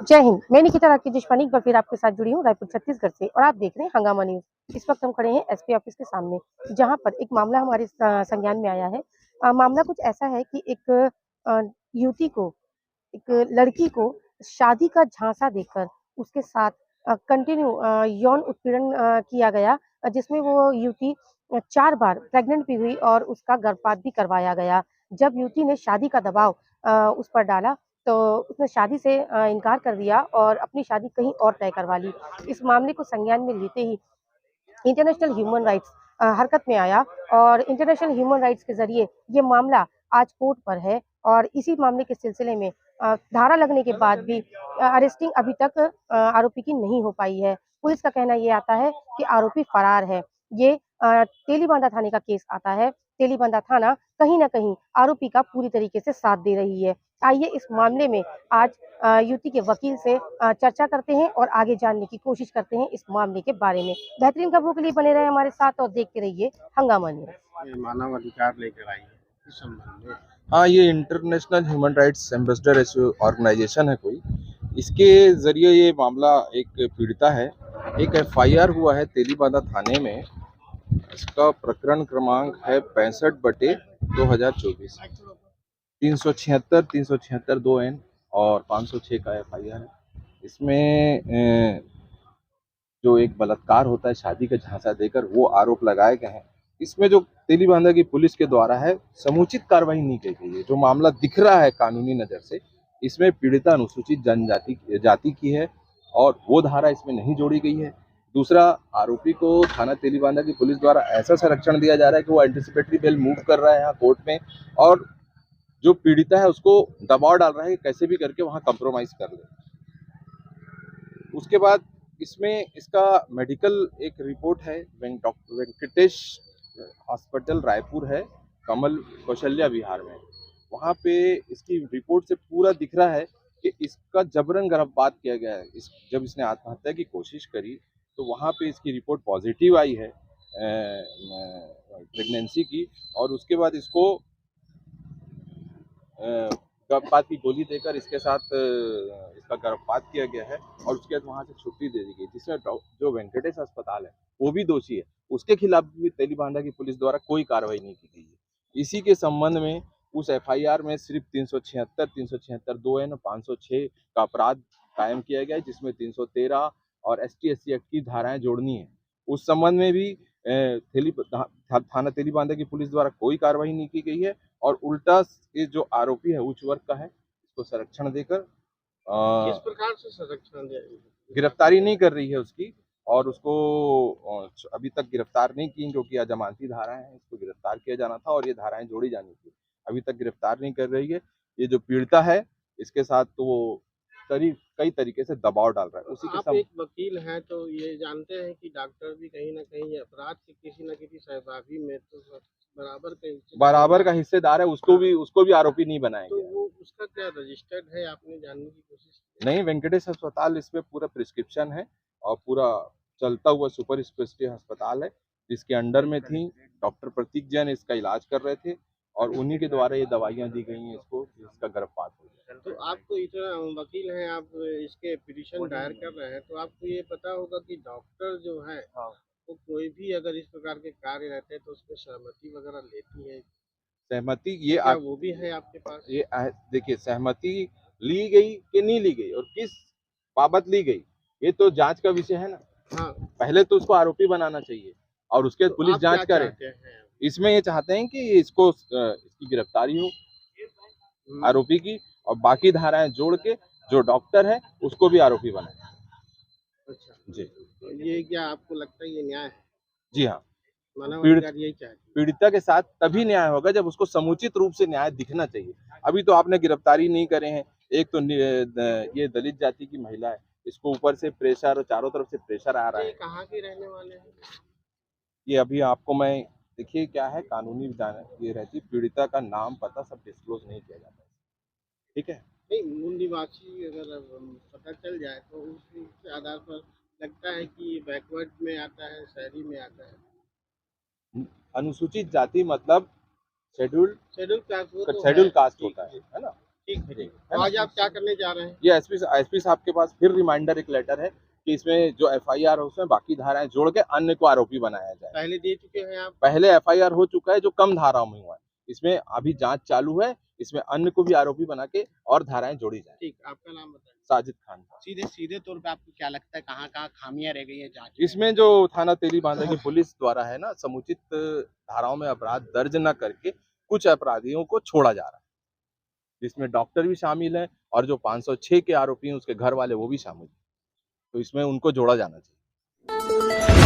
जय हिंद। मैं निकिता राकेश पानी एक बार फिर आपके साथ जुड़ी हूँ रायपुर छत्तीसगढ़ से और आप देख रहे हैं हंगामा न्यूज। इस वक्त हम खड़े हैं एसपी ऑफिस के सामने, जहां पर एक मामला हमारे संज्ञान में आया है। मामला कुछ ऐसा है कि एक युवती को, एक लड़की को शादी का झांसा देकर उसके साथ कंटिन्यू यौन उत्पीड़न किया गया, जिसमें वो युवती 4 बार प्रेग्नेंट भी हुई और उसका गर्भपात भी करवाया गया। जब युवती ने शादी का दबाव उस पर डाला, तो उसने शादी से इनकार कर दिया और अपनी शादी कहीं और तय करवा ली। इस मामले को संज्ञान में लेते ही इंटरनेशनल ह्यूमन राइट्स हरकत में आया और इंटरनेशनल ह्यूमन राइट्स के ज़रिए ये मामला आज कोर्ट पर है और इसी मामले के सिलसिले में धारा लगने के बाद भी अरेस्टिंग अभी तक आरोपी की नहीं हो पाई है। पुलिस का कहना ये आता है कि आरोपी फरार है। ये तेलीबांधा थाने का केस आता है। तेलीबांधा थाना कहीं न कहीं आरोपी का पूरी तरीके से साथ दे रही है। आइए इस मामले में आज युवती के वकील से चर्चा करते हैं और आगे जानने की कोशिश करते हैं इस मामले के बारे में। बेहतरीन खबरों के लिए बने रहे हमारे साथ और देखते रहिए हंगामा न्यूज़। ये मानव अधिकार लेकर आई है इस संबंध में। हाँ, ये international human rights ambassador organisation है कोई। इसके ज़रिए ये मामला एक पीड़िता है, एक एफआईआर हुआ है तेलीबांधा थाने में। इसका प्रकरण क्रमांक है 65/2024, 376, 376 2N और 506 का एफआईआर है। इसमें जो एक बलात्कार होता है शादी का झांसा देकर, वो आरोप लगाए गए हैं। इसमें जो तेलीबांधा की पुलिस के द्वारा है समुचित कार्रवाई नहीं की गई है। जो मामला दिख रहा है कानूनी नज़र से, इसमें पीड़िता अनुसूचित जाति की है और वो धारा इसमें नहीं जोड़ी गई है। दूसरा, आरोपी को थाना तेलीबांधा की पुलिस द्वारा ऐसा संरक्षण दिया जा रहा है कि वो एंटिसिपेटरी बेल मूव कर रहा है यहाँ कोर्ट में, और जो पीड़िता है उसको दबाव डाल रहा है कि कैसे भी करके वहाँ कंप्रोमाइज कर ले। उसके बाद इसमें इसका मेडिकल एक रिपोर्ट है, डॉक्टर वेंकटेश हॉस्पिटल रायपुर है, कमल कौशल्या विहार में। वहाँ पे इसकी रिपोर्ट से पूरा दिख रहा है कि इसका जबरन गर्भपात किया गया है। जब इसने आत्महत्या की कोशिश करी तो वहाँ पे इसकी रिपोर्ट पॉजिटिव आई है प्रेगनेंसी की, और उसके बाद इसको गर्भपात की गोली देकर इसके साथ इसका गर्भपात किया गया है और उसके बाद वहाँ से छुट्टी दे दी गई, जिसमें जो वेंकटेश अस्पताल है वो भी दोषी है। उसके खिलाफ भी तेलीबांधा की पुलिस द्वारा कोई कार्रवाई नहीं की गई है। इसी के संबंध में उस एफआईआर में सिर्फ 376, 376 2N और 506 का अपराध कायम किया गया है, जिसमें 313 और ST/SC एक्ट की धाराएं जोड़नी है। उस संबंध में भी थाना तेलीबांधा की पुलिस द्वारा कोई कार्रवाई नहीं की गई है और उल्टा ये जो आरोपी है उच्च वर्ग का है, इसको संरक्षण देकर किस प्रकार से संरक्षण दिया? गिरफ्तारी नहीं कर रही है उसकी, और उसको अभी तक गिरफ्तार नहीं की, जो कि अजमानती धाराएं हैं। इसको गिरफ्तार किया जाना था और ये धाराएं जोड़ी जानी थी, अभी तक गिरफ्तार नहीं कर रही है। ये जो पीड़िता है इसके साथ तो वो कई तरीके से दबाव डाल रहा है। उसी के आप एक वकील हैं तो ये जानते हैं कि डॉक्टर भी कहीं ना कहीं अपराध के किसी न किसी सहभागी में तो बराबर का हिस्सेदार है, उसको भी आरोपी नहीं बनाया तो गया। वो उसका क्या रजिस्टर्ड है, आपने जानने की कोशिश की? नहीं, वेंकटेश अस्पताल इस पे पूरा प्रिस्क्रिप्शन है और पूरा चलता हुआ सुपर स्पेशलिटी अस्पताल है, जिसके अंडर में थी डॉक्टर प्रतीक जैन इसका इलाज कर रहे थे और उन्हीं के द्वारा ये दवाइयां दी गई हैं इसको, जिसका गर्भपात हो गया। तो आपको इतना वकील हैं, आप इसके पिटीशन दायर कर रहे हैं, तो आपको ये पता होगा कि डॉक्टर जो है वो कोई भी अगर इस प्रकार के कार्य रहते हैं तो उसमें सहमति वगैरह लेती है? सहमति ये क्या वो भी है आपके पास? ये देखिए, सहमति ली गई कि नहीं ली गई और किस बाबत ली गई, ये तो जांच का विषय है ना। हाँ, पहले तो उसको आरोपी बनाना चाहिए और उसके बाद तो पुलिस आप जांच क्या करे। चाहते हैं? इसमें ये चाहते हैं कि इसको इसकी गिरफ्तारी हो आरोपी की, और बाकी धाराएं जोड़ के जो डॉक्टर है उसको भी आरोपी बनाए। अच्छा जी तो ये क्या आपको लगता है ये न्याय है? जी हाँ, मानव पीड़ित अधिकार यही चाहते हैं? पीड़िता के साथ तभी न्याय होगा जब उसको समुचित रूप से न्याय दिखना चाहिए। अभी तो आपने गिरफ्तारी नहीं करे हैं। एक तो ये दलित जाति की महिला है, इसको ऊपर से प्रेशर, चारों तरफ से प्रेशर आ रहा ये है। कहाँ के रहने वाले हैं? ये अभी आपको मैं, देखिए क्या है कानूनी ये रहती, पीड़िता का नाम पता सब डिस्क्लोज नहीं किया जाता है, ठीक है। नहीं, मूल निवासी अगर पता चल जाए तो उसके आधार पर लगता है कि बैकवर्ड में आता है, शहरी में आता है। अनुसूचित जाति मतलब शेड्यूल्ड शेड्यूल कास्ट वो तो शेड्यूल है, कास्ट ठीक होता है ना। ठीक है। ठीक तो आज आप क्या करने जा रहे हैं? ये एसपी साहब के पास फिर रिमाइंडर एक लेटर है कि इसमें जो एफआईआर है उसमें बाकी धाराएं जोड़ के अन्य को आरोपी बनाया जाए। पहले दे चुके हैं आप? पहले एफआईआर हो चुका है जो कम धाराओं में हुआ है, इसमें अभी जांच चालू है, इसमें अन्य को भी आरोपी बना के और धाराएं जोड़ी जाए। ठीक, आपका नाम बताएं। साजिद खान। सीधे तौर पे आपको क्या लगता है कहाँ खामियां रह गई है जांच? इसमें जो थाना तेली बांधा की पुलिस द्वारा है ना, समुचित धाराओं में अपराध दर्ज न करके कुछ अपराधियों को छोड़ा जा रहा है, जिसमें डॉक्टर भी शामिल है और जो 506 के आरोपी हैं उसके घर वाले वो भी शामिल हैं, तो इसमें उनको जोड़ा जाना चाहिए।